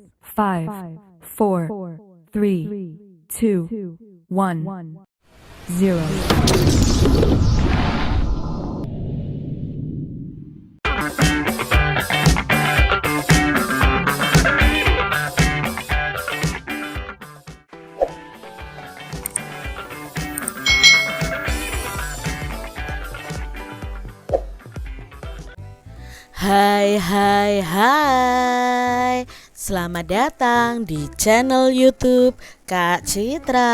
5, 4, 3, 2, 1, 0. Hai, selamat datang di channel YouTube Kak Citra.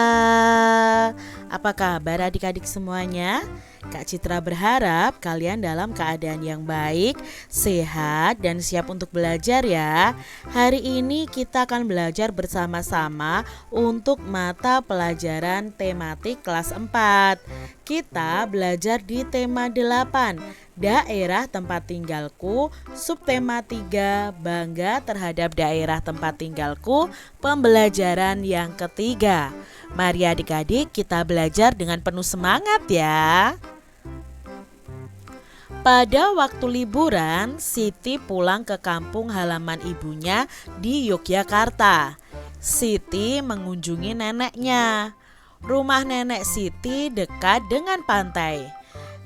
Apa kabar adik-adik semuanya? Kak Citra berharap kalian dalam keadaan yang baik, sehat, dan siap untuk belajar ya. Hari ini kita akan belajar bersama-sama untuk mata pelajaran tematik kelas 4. Kita belajar di tema 8, daerah tempat tinggalku, subtema 3, bangga terhadap daerah tempat tinggalku, pembelajaran yang ketiga. Mari adik-adik kita belajar dengan penuh semangat ya. Pada waktu liburan, Siti pulang ke kampung halaman ibunya di Yogyakarta. Siti mengunjungi neneknya. Rumah nenek Siti dekat dengan pantai.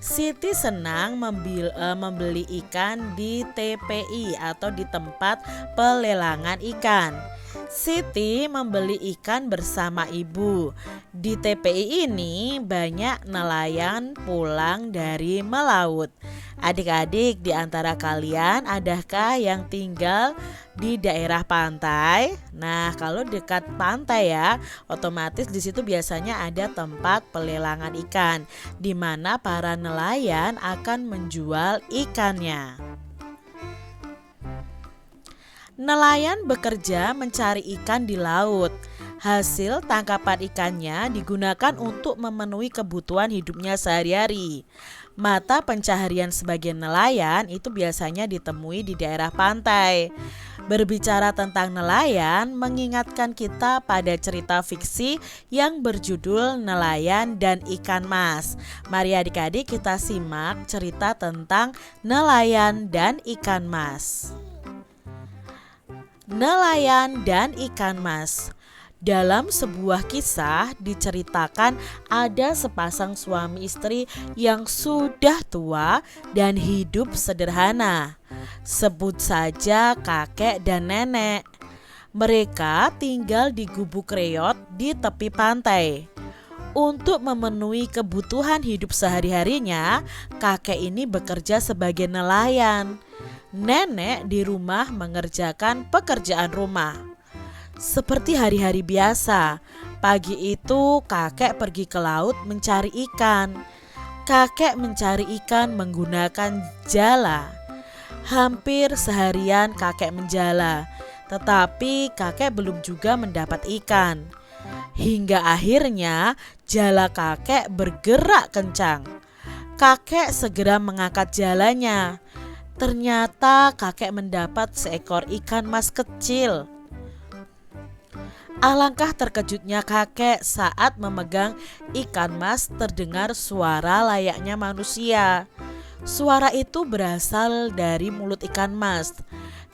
Siti senang membeli ikan di TPI atau di tempat pelelangan ikan. Siti membeli ikan bersama ibu. Di TPI ini banyak nelayan pulang dari melaut. Adik-adik di antara kalian adakah yang tinggal di daerah pantai? Nah, kalau dekat pantai ya, otomatis di situ biasanya ada tempat pelelangan ikan di mana para nelayan akan menjual ikannya. Nelayan bekerja mencari ikan di laut. Hasil tangkapan ikannya digunakan untuk memenuhi kebutuhan hidupnya sehari-hari. Mata pencaharian sebagian nelayan itu biasanya ditemui di daerah pantai. Berbicara tentang nelayan mengingatkan kita pada cerita fiksi yang berjudul Nelayan dan Ikan Mas. Mari adik-adik kita simak cerita tentang nelayan dan ikan mas. Nelayan dan ikan mas. Dalam sebuah kisah diceritakan ada sepasang suami istri yang sudah tua dan hidup sederhana. Sebut saja kakek dan nenek. Mereka tinggal di gubuk reot di tepi pantai. Untuk memenuhi kebutuhan hidup sehari-harinya, kakek ini bekerja sebagai nelayan. Nenek di rumah mengerjakan pekerjaan rumah. Seperti hari-hari biasa, pagi itu kakek pergi ke laut mencari ikan. Kakek mencari ikan menggunakan jala. Hampir seharian kakek menjala, tetapi kakek belum juga mendapat ikan. Hingga akhirnya jala kakek bergerak kencang. Kakek segera mengangkat jalanya. Ternyata kakek mendapat seekor ikan mas kecil. Alangkah terkejutnya kakek saat memegang ikan mas terdengar suara layaknya manusia. Suara itu berasal dari mulut ikan mas.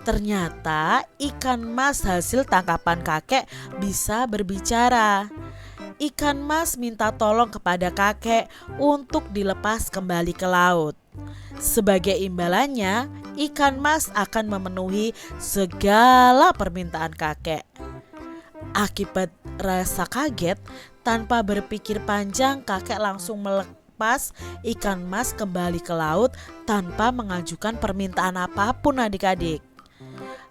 Ternyata ikan mas hasil tangkapan kakek bisa berbicara. Ikan mas minta tolong kepada kakek untuk dilepas kembali ke laut. Sebagai imbalannya, ikan mas akan memenuhi segala permintaan kakek. Akibat rasa kaget, tanpa berpikir panjang kakek langsung melepas ikan mas kembali ke laut tanpa mengajukan permintaan apapun adik-adik.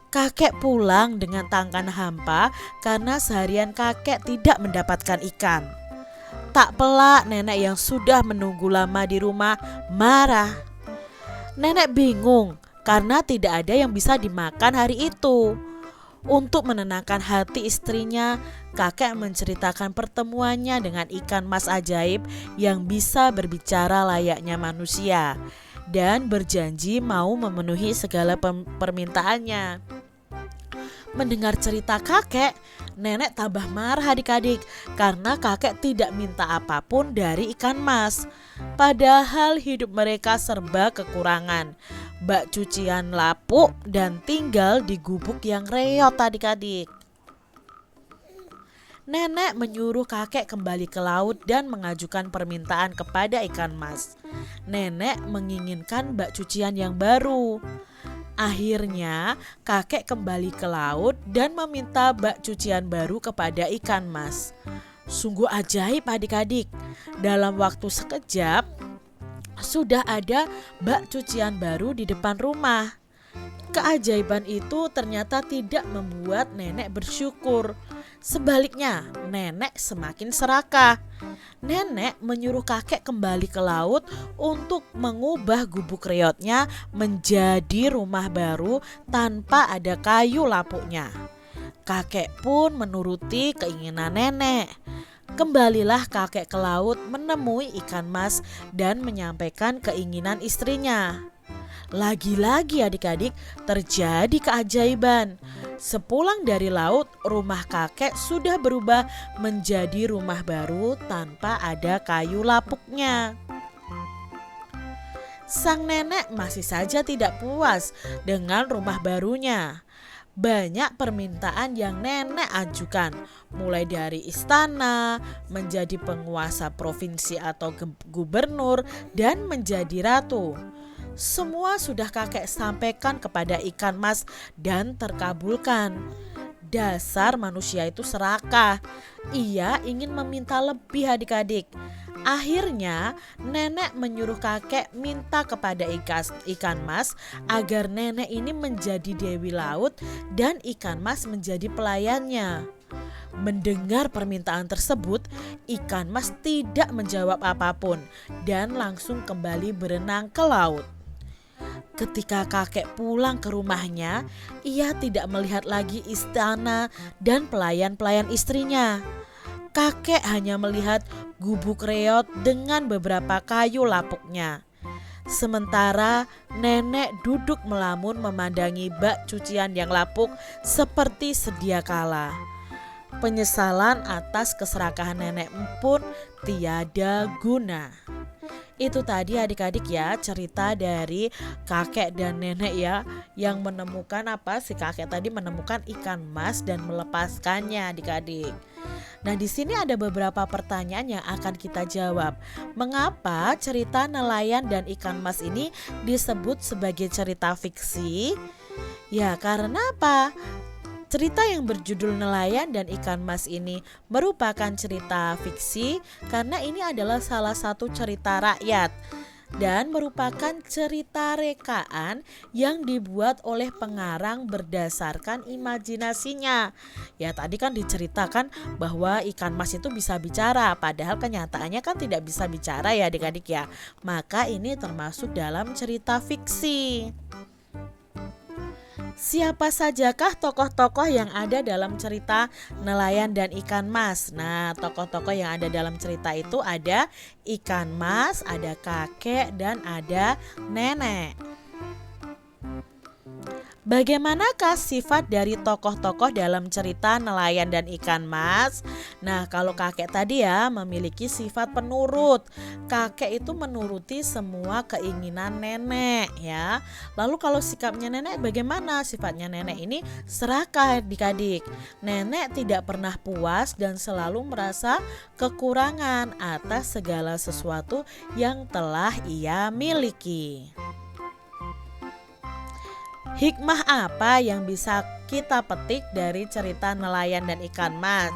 Kakek pulang dengan tangan hampa karena seharian kakek tidak mendapatkan ikan. Tak pelak nenek yang sudah menunggu lama di rumah marah. Nenek bingung karena tidak ada yang bisa dimakan hari itu. Untuk menenangkan hati istrinya, kakek menceritakan pertemuannya dengan ikan mas ajaib yang bisa berbicara layaknya manusia dan berjanji mau memenuhi segala permintaannya. Mendengar cerita kakek, nenek tambah marah adik-adik karena kakek tidak minta apapun dari ikan mas. Padahal hidup mereka serba kekurangan. bak cucian lapuk dan tinggal di gubuk yang reot adik-adik. Nenek menyuruh kakek kembali ke laut dan mengajukan permintaan kepada ikan mas. Nenek menginginkan bak cucian yang baru. Akhirnya kakek kembali ke laut dan meminta bak cucian baru kepada ikan mas. Sungguh ajaib adik-adik. Dalam waktu sekejap sudah ada bak cucian baru di depan rumah. Keajaiban itu ternyata tidak membuat nenek bersyukur. Sebaliknya, nenek semakin serakah. Nenek menyuruh kakek kembali ke laut untuk mengubah gubuk reotnya menjadi rumah baru tanpa ada kayu lapuknya. Kakek pun menuruti keinginan nenek. Kembalilah kakek ke laut menemui ikan mas dan menyampaikan keinginan istrinya. Lagi-lagi adik-adik terjadi keajaiban. Sepulang dari laut, rumah kakek sudah berubah menjadi rumah baru tanpa ada kayu lapuknya. Sang nenek masih saja tidak puas dengan rumah barunya. Banyak permintaan yang nenek ajukan, mulai dari istana, menjadi penguasa provinsi atau gubernur, dan menjadi ratu. Semua sudah kakek sampaikan kepada ikan mas dan terkabulkan. Dasar manusia itu serakah. Ia ingin meminta lebih adik-adik. Akhirnya nenek menyuruh kakek minta kepada ikan mas agar nenek ini menjadi dewi laut dan ikan mas menjadi pelayannya. Mendengar permintaan tersebut, ikan mas tidak menjawab apapun dan langsung kembali berenang ke laut. Ketika kakek pulang ke rumahnya, ia tidak melihat lagi istana dan pelayan-pelayan istrinya. Kakek hanya melihat gubuk reot dengan beberapa kayu lapuknya. Sementara nenek duduk melamun memandangi bak cucian yang lapuk seperti sedia kala. Penyesalan atas keserakahan nenek pun tiada guna. Itu tadi adik-adik ya cerita dari kakek dan nenek ya, yang menemukan si kakek tadi menemukan ikan mas dan melepaskannya adik-adik. Nah, di sini ada beberapa pertanyaan yang akan kita jawab. Mengapa cerita nelayan dan ikan mas ini disebut sebagai cerita fiksi? Ya, karena apa? Cerita yang berjudul Nelayan dan Ikan Mas ini merupakan cerita fiksi karena ini adalah salah satu cerita rakyat dan merupakan cerita rekaan yang dibuat oleh pengarang berdasarkan imajinasinya. Ya, tadi kan diceritakan bahwa ikan mas itu bisa bicara, padahal kenyataannya kan tidak bisa bicara ya adik-adik ya. Maka ini termasuk dalam cerita fiksi. Siapa sajakah tokoh-tokoh yang ada dalam cerita Nelayan dan Ikan Mas? Nah, tokoh-tokoh yang ada dalam cerita itu ada ikan mas, ada kakek, dan ada nenek. Bagaimanakah sifat dari tokoh-tokoh dalam cerita Nelayan dan Ikan Mas? Nah, kalau kakek tadi ya memiliki sifat penurut. Kakek itu menuruti semua keinginan nenek ya. Lalu kalau sikapnya nenek bagaimana? Sifatnya nenek ini serakah adik-adik. Nenek tidak pernah puas dan selalu merasa kekurangan atas segala sesuatu yang telah ia miliki. Hikmah apa yang bisa kita petik dari cerita Nelayan dan Ikan Mas?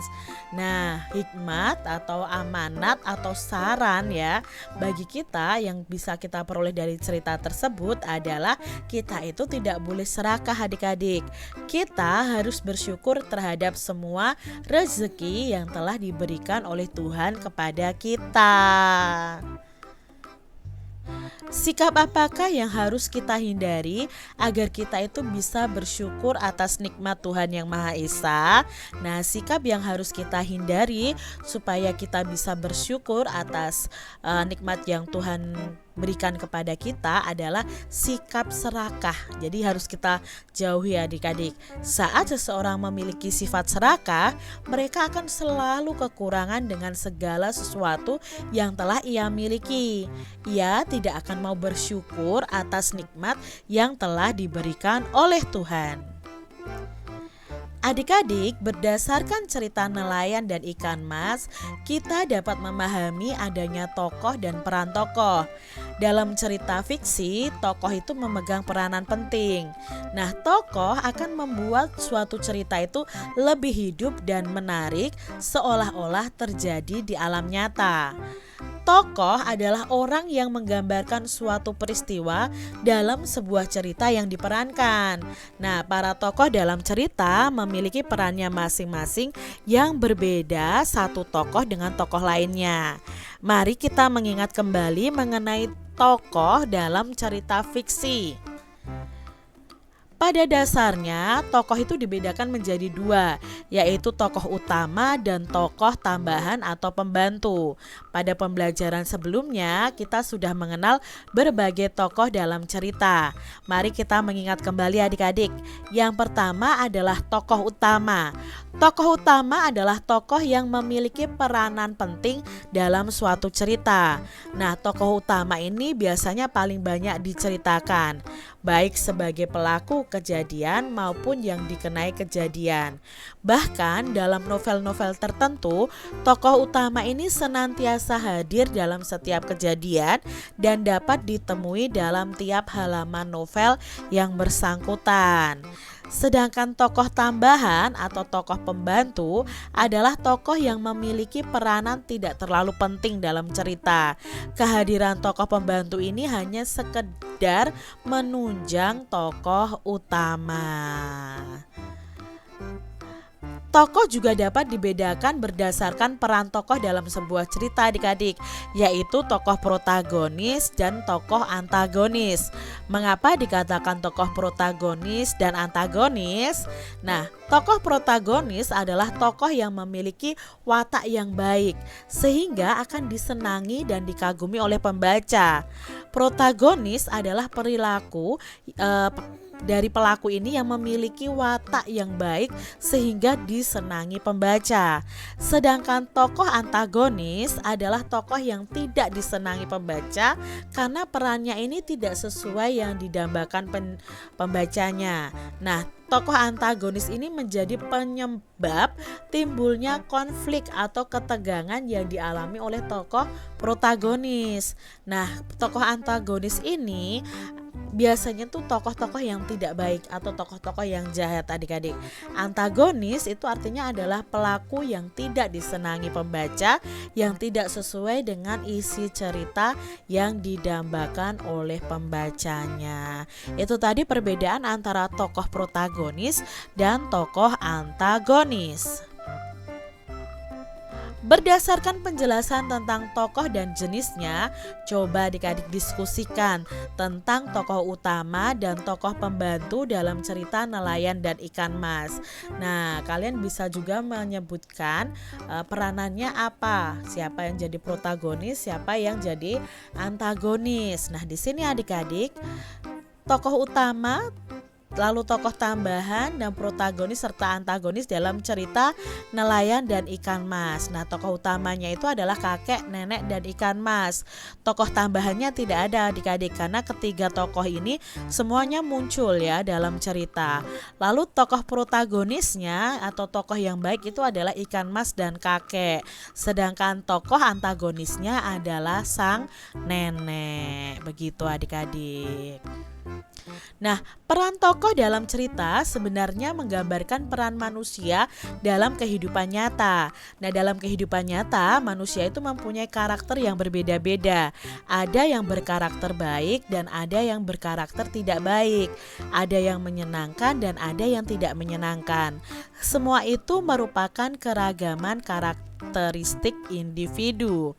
Nah, hikmat atau amanat atau saran ya bagi kita yang bisa kita peroleh dari cerita tersebut adalah kita itu tidak boleh serakah adik-adik. Kita harus bersyukur terhadap semua rezeki yang telah diberikan oleh Tuhan kepada kita. Sikap apakah yang harus kita hindari agar kita itu bisa bersyukur atas nikmat Tuhan yang Maha Esa? Nah, sikap yang harus kita hindari supaya kita bisa bersyukur atas nikmat yang Tuhan berikan kepada kita adalah sikap serakah. Jadi harus kita jauhi adik-adik. Saat seseorang memiliki sifat serakah, mereka akan selalu kekurangan dengan segala sesuatu yang telah ia miliki. Ia tidak akan mau bersyukur atas nikmat yang telah diberikan oleh Tuhan. Adik-adik, berdasarkan cerita nelayan dan ikan mas, kita dapat memahami adanya tokoh dan peran tokoh. Dalam cerita fiksi, tokoh itu memegang peranan penting. Nah, tokoh akan membuat suatu cerita itu lebih hidup dan menarik, seolah-olah terjadi di alam nyata. Tokoh adalah orang yang menggambarkan suatu peristiwa dalam sebuah cerita yang diperankan. Nah, para tokoh dalam cerita memiliki perannya masing-masing yang berbeda satu tokoh dengan tokoh lainnya. Mari kita mengingat kembali mengenai tokoh dalam cerita fiksi. Pada dasarnya, tokoh itu dibedakan menjadi dua, yaitu tokoh utama dan tokoh tambahan atau pembantu. Pada pembelajaran sebelumnya, kita sudah mengenal berbagai tokoh dalam cerita. Mari kita mengingat kembali adik-adik. Yang pertama adalah tokoh utama. Tokoh utama adalah tokoh yang memiliki peranan penting dalam suatu cerita. Nah, tokoh utama ini biasanya paling banyak diceritakan, baik sebagai pelaku kejadian maupun yang dikenai kejadian. Bahkan dalam novel-novel tertentu, tokoh utama ini senantiasa hadir dalam setiap kejadian dan dapat ditemui dalam tiap halaman novel yang bersangkutan. Sedangkan tokoh tambahan atau tokoh pembantu adalah tokoh yang memiliki peranan tidak terlalu penting dalam cerita. Kehadiran tokoh pembantu ini hanya sekedar menunjang tokoh utama. Tokoh juga dapat dibedakan berdasarkan peran tokoh dalam sebuah cerita adik-adik, yaitu tokoh protagonis dan tokoh antagonis. Mengapa dikatakan tokoh protagonis dan antagonis? Nah, tokoh protagonis adalah tokoh yang memiliki watak yang baik, sehingga akan disenangi dan dikagumi oleh pembaca. Protagonis adalah perilaku dari pelaku ini yang memiliki watak yang baik sehingga disenangi pembaca. Sedangkan tokoh antagonis adalah tokoh yang tidak disenangi pembaca karena perannya ini tidak sesuai yang didambakan pembacanya. Nah, tokoh antagonis ini menjadi penyebab timbulnya konflik atau ketegangan yang dialami oleh tokoh protagonis. Nah, tokoh antagonis ini biasanya tuh tokoh-tokoh yang tidak baik atau tokoh-tokoh yang jahat adik-adik. Antagonis itu artinya adalah pelaku yang tidak disenangi pembaca, yang tidak sesuai dengan isi cerita yang didambakan oleh pembacanya. Itu tadi perbedaan antara tokoh protagonis dan tokoh antagonis. Berdasarkan penjelasan tentang tokoh dan jenisnya, coba adik-adik diskusikan tentang tokoh utama dan tokoh pembantu dalam cerita nelayan dan ikan mas. Nah, kalian bisa juga menyebutkan peranannya apa, siapa yang jadi protagonis, siapa yang jadi antagonis. Nah, di sini adik-adik, tokoh utama, lalu tokoh tambahan dan protagonis serta antagonis dalam cerita nelayan dan ikan mas. Nah, tokoh utamanya itu adalah kakek, nenek, dan ikan mas. Tokoh tambahannya tidak ada adik-adik karena ketiga tokoh ini semuanya muncul ya dalam cerita. Lalu tokoh protagonisnya atau tokoh yang baik itu adalah ikan mas dan kakek. Sedangkan tokoh antagonisnya adalah sang nenek. Begitu adik-adik. Nah, peran tokoh dalam cerita sebenarnya menggambarkan peran manusia dalam kehidupan nyata. Nah, dalam kehidupan nyata, manusia itu mempunyai karakter yang berbeda-beda. Ada yang berkarakter baik dan ada yang berkarakter tidak baik. Ada yang menyenangkan dan ada yang tidak menyenangkan. Semua itu merupakan keragaman karakter karakteristik individu.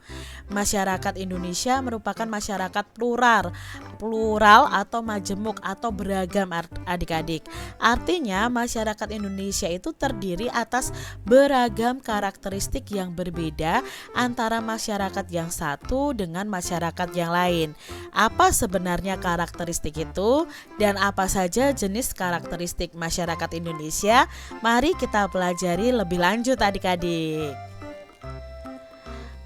Masyarakat Indonesia merupakan masyarakat plural atau majemuk atau beragam adik-adik. Artinya masyarakat Indonesia itu terdiri atas beragam karakteristik yang berbeda antara masyarakat yang satu dengan masyarakat yang lain. Apa sebenarnya karakteristik itu dan apa saja jenis karakteristik masyarakat Indonesia? Mari kita pelajari lebih lanjut adik-adik.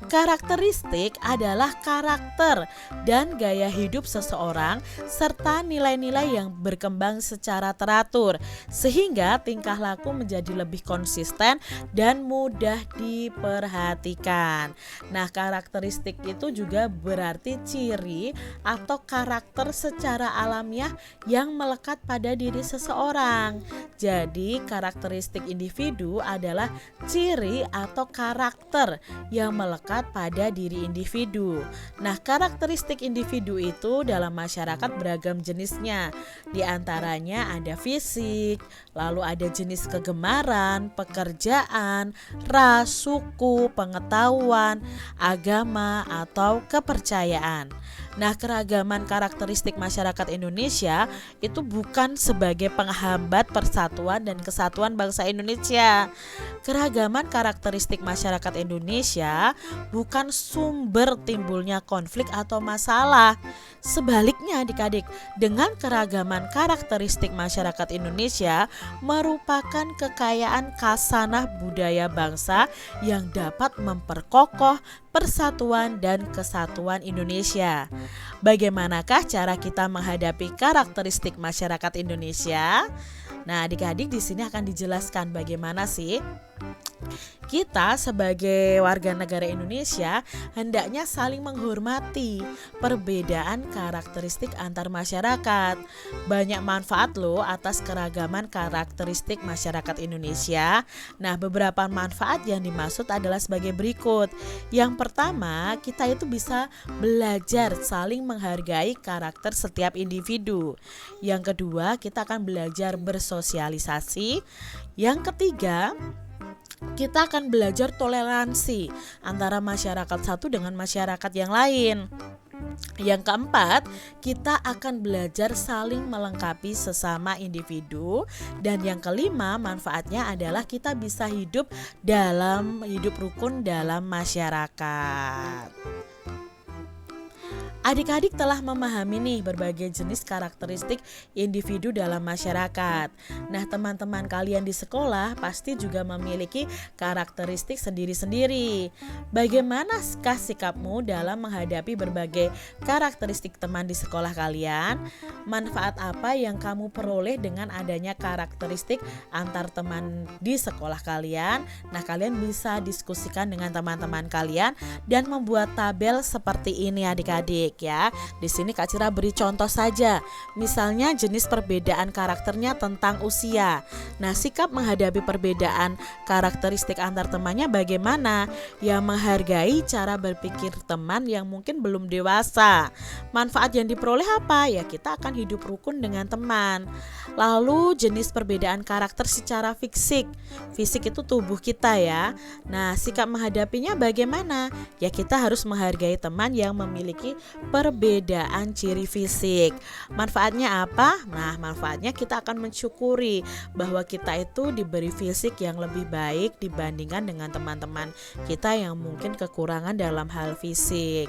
Karakteristik adalah karakter dan gaya hidup seseorang serta nilai-nilai yang berkembang secara teratur sehingga tingkah laku menjadi lebih konsisten dan mudah diperhatikan. Nah, karakteristik itu juga berarti ciri atau karakter secara alamiah yang melekat pada diri seseorang. Jadi, karakteristik individu adalah ciri atau karakter yang melekat pada diri individu. Nah, karakteristik individu itu dalam masyarakat beragam jenisnya. Di antaranya ada fisik, lalu ada jenis kegemaran, pekerjaan, ras, suku, pengetahuan, agama, atau kepercayaan. Nah, keragaman karakteristik masyarakat Indonesia itu bukan sebagai penghambat persatuan dan kesatuan bangsa Indonesia. Keragaman karakteristik masyarakat Indonesia bukan sumber timbulnya konflik atau masalah. Sebaliknya adik-adik, dengan keragaman karakteristik masyarakat Indonesia merupakan kekayaan khasanah budaya bangsa yang dapat memperkokoh persatuan dan kesatuan Indonesia. Bagaimanakah cara kita menghadapi karakteristik masyarakat Indonesia? Nah, adik-adik di sini akan dijelaskan bagaimana sih kita sebagai warga negara Indonesia hendaknya saling menghormati perbedaan karakteristik antar masyarakat. Banyak manfaat loh atas keragaman karakteristik masyarakat Indonesia. Nah, beberapa manfaat yang dimaksud adalah sebagai berikut. Yang pertama, kita itu bisa belajar saling menghargai karakter setiap individu. Yang kedua, kita akan belajar bersosialisasi. Yang ketiga, kita akan belajar toleransi antara masyarakat satu dengan masyarakat yang lain. Yang keempat, kita akan belajar saling melengkapi sesama individu. Dan yang kelima, manfaatnya adalah kita bisa hidup rukun dalam masyarakat. Adik-adik telah memahami nih berbagai jenis karakteristik individu dalam masyarakat. Nah, teman-teman kalian di sekolah pasti juga memiliki karakteristik sendiri-sendiri. Bagaimanakah sikapmu dalam menghadapi berbagai karakteristik teman di sekolah kalian? Manfaat apa yang kamu peroleh dengan adanya karakteristik antar teman di sekolah kalian? Nah, kalian bisa diskusikan dengan teman-teman kalian dan membuat tabel seperti ini adik-adik. Ya, di sini Kak Cira beri contoh saja. Misalnya jenis perbedaan karakternya tentang usia. Nah, sikap menghadapi perbedaan karakteristik antar temannya bagaimana? Ya, menghargai cara berpikir teman yang mungkin belum dewasa. Manfaat yang diperoleh apa? Ya, kita akan hidup rukun dengan teman. Lalu jenis perbedaan karakter secara fisik. Fisik itu tubuh kita ya. Nah, sikap menghadapinya bagaimana? Ya, kita harus menghargai teman yang memiliki perbedaan ciri fisik. Manfaatnya apa? Nah, manfaatnya kita akan mensyukuri bahwa kita itu diberi fisik yang lebih baik dibandingkan dengan teman-teman kita yang mungkin kekurangan dalam hal fisik.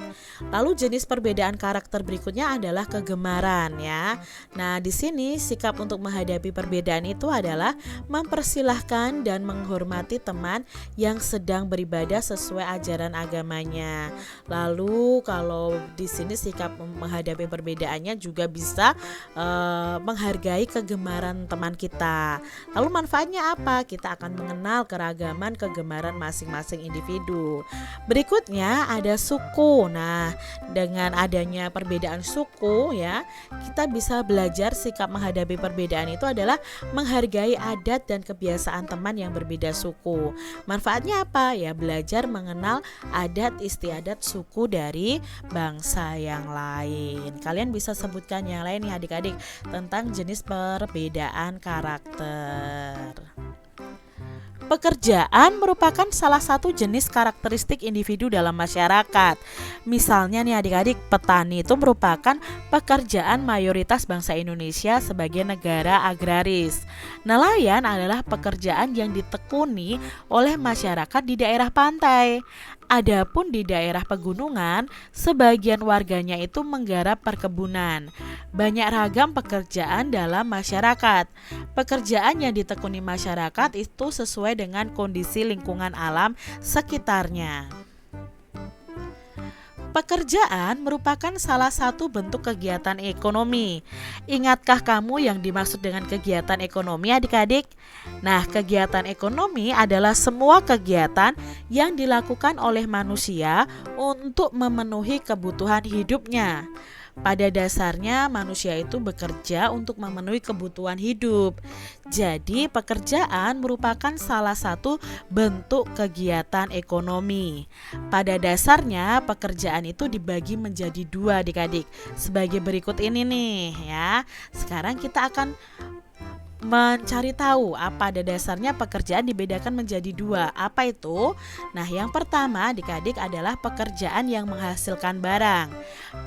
Lalu jenis perbedaan karakter berikutnya adalah kegemaran ya. Nah, di sini sikap untuk menghadapi perbedaan itu adalah mempersilahkan dan menghormati teman yang sedang beribadah sesuai ajaran agamanya. Lalu kalau di sini sikap menghadapi perbedaannya juga bisa menghargai kegemaran teman kita. Lalu manfaatnya apa? Kita akan mengenal keragaman kegemaran masing-masing individu. Berikutnya ada suku. Nah, dengan adanya perbedaan suku ya, kita bisa belajar sikap menghadapi perbedaan itu adalah menghargai adat dan kebiasaan teman yang berbeda suku. Manfaatnya apa? Ya, belajar mengenal adat istiadat suku dari bangsa yang lain. Kalian bisa sebutkan yang lain nih adik-adik tentang jenis perbedaan karakter. Pekerjaan merupakan salah satu jenis karakteristik individu dalam masyarakat. Misalnya nih adik-adik, petani itu merupakan pekerjaan mayoritas bangsa Indonesia sebagai negara agraris. Nelayan adalah pekerjaan yang ditekuni oleh masyarakat di daerah pantai. Adapun di daerah pegunungan, sebagian warganya itu menggarap perkebunan. Banyak ragam pekerjaan dalam masyarakat. Pekerjaan yang ditekuni masyarakat itu sesuai dengan kondisi lingkungan alam sekitarnya. Pekerjaan merupakan salah satu bentuk kegiatan ekonomi. Ingatkah kamu yang dimaksud dengan kegiatan ekonomi adik-adik? Nah, kegiatan ekonomi adalah semua kegiatan yang dilakukan oleh manusia untuk memenuhi kebutuhan hidupnya. Pada dasarnya manusia itu bekerja untuk memenuhi kebutuhan hidup. Jadi pekerjaan merupakan salah satu bentuk kegiatan ekonomi. Pada dasarnya pekerjaan itu dibagi menjadi dua adik-adik. Sebagai berikut ini nih ya. Sekarang kita akan mencari tahu apa pada dasarnya pekerjaan dibedakan menjadi dua. Apa itu? Nah, yang pertama adik-adik adalah pekerjaan yang menghasilkan barang.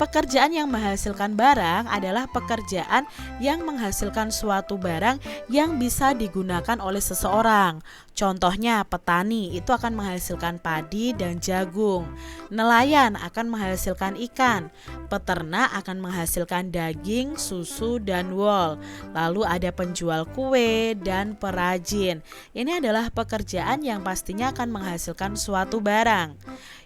Pekerjaan yang menghasilkan barang adalah pekerjaan yang menghasilkan suatu barang yang bisa digunakan oleh seseorang. Contohnya petani itu akan menghasilkan padi dan jagung. Nelayan akan menghasilkan ikan. Peternak akan menghasilkan daging, susu, dan wol. Lalu ada penjual kue dan perajin. Ini adalah pekerjaan yang pastinya akan menghasilkan suatu barang.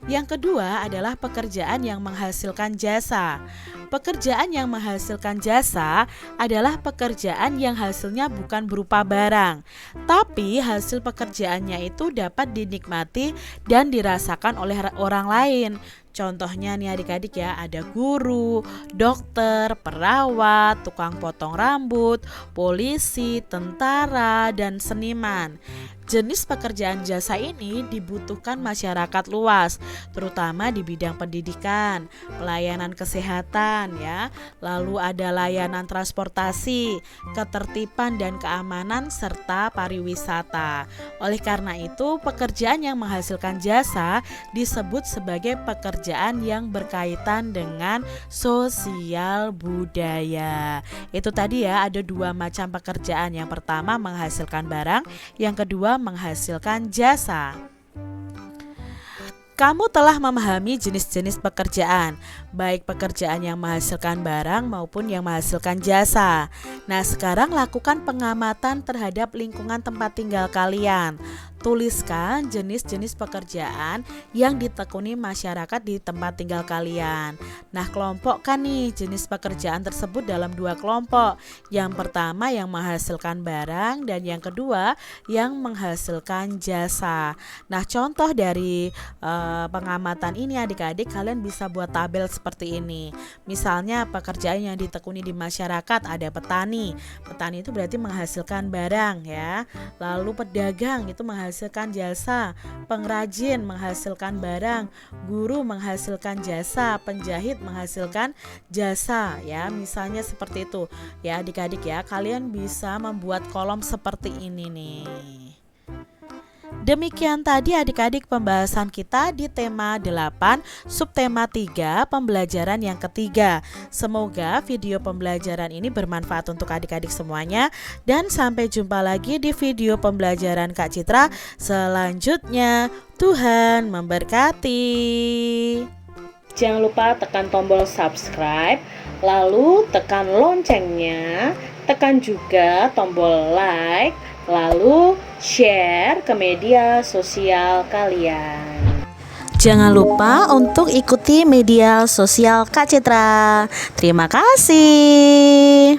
Yang kedua adalah pekerjaan yang menghasilkan jasa. Pekerjaan yang menghasilkan jasa adalah pekerjaan yang hasilnya bukan berupa barang, tapi hasil pekerjaannya itu dapat dinikmati dan dirasakan oleh orang lain. Contohnya nih adik-adik ya, ada guru, dokter, perawat, tukang potong rambut, polisi, tentara, dan seniman. Jenis pekerjaan jasa ini dibutuhkan masyarakat luas, terutama di bidang pendidikan, pelayanan kesehatan ya, lalu ada layanan transportasi, ketertiban dan keamanan serta pariwisata. Oleh karena itu, pekerjaan yang menghasilkan jasa disebut sebagai pekerjaan yang berkaitan dengan sosial budaya. Itu tadi ya, ada dua macam pekerjaan. Yang pertama menghasilkan barang, yang kedua menghasilkan jasa. Kamu telah memahami jenis-jenis pekerjaan, baik pekerjaan yang menghasilkan barang maupun yang menghasilkan jasa. Nah, sekarang lakukan pengamatan terhadap lingkungan tempat tinggal kalian. Tuliskan jenis-jenis pekerjaan yang ditekuni masyarakat di tempat tinggal kalian. Nah, kelompokkan nih jenis pekerjaan tersebut dalam dua kelompok. Yang pertama yang menghasilkan barang dan yang kedua yang menghasilkan jasa. Nah, contoh dari pengamatan ini adik-adik, kalian bisa buat tabel seperti ini. Misalnya pekerjaan yang ditekuni di masyarakat ada petani. Petani itu berarti menghasilkan barang ya. Lalu pedagang itu menghasilkan jasa, pengrajin menghasilkan barang, guru menghasilkan jasa, penjahit menghasilkan jasa ya. Misalnya seperti itu. Ya adik-adik ya, kalian bisa membuat kolom seperti ini nih. Demikian tadi adik-adik pembahasan kita di tema 8 subtema 3 pembelajaran yang ketiga. Semoga video pembelajaran ini bermanfaat untuk adik-adik semuanya, dan sampai jumpa lagi di video pembelajaran Kak Citra selanjutnya. Tuhan memberkati. Jangan lupa tekan tombol subscribe, lalu tekan loncengnya, tekan juga tombol like, lalu share ke media sosial kalian. Jangan lupa untuk ikuti media sosial Kak Citra. Terima kasih.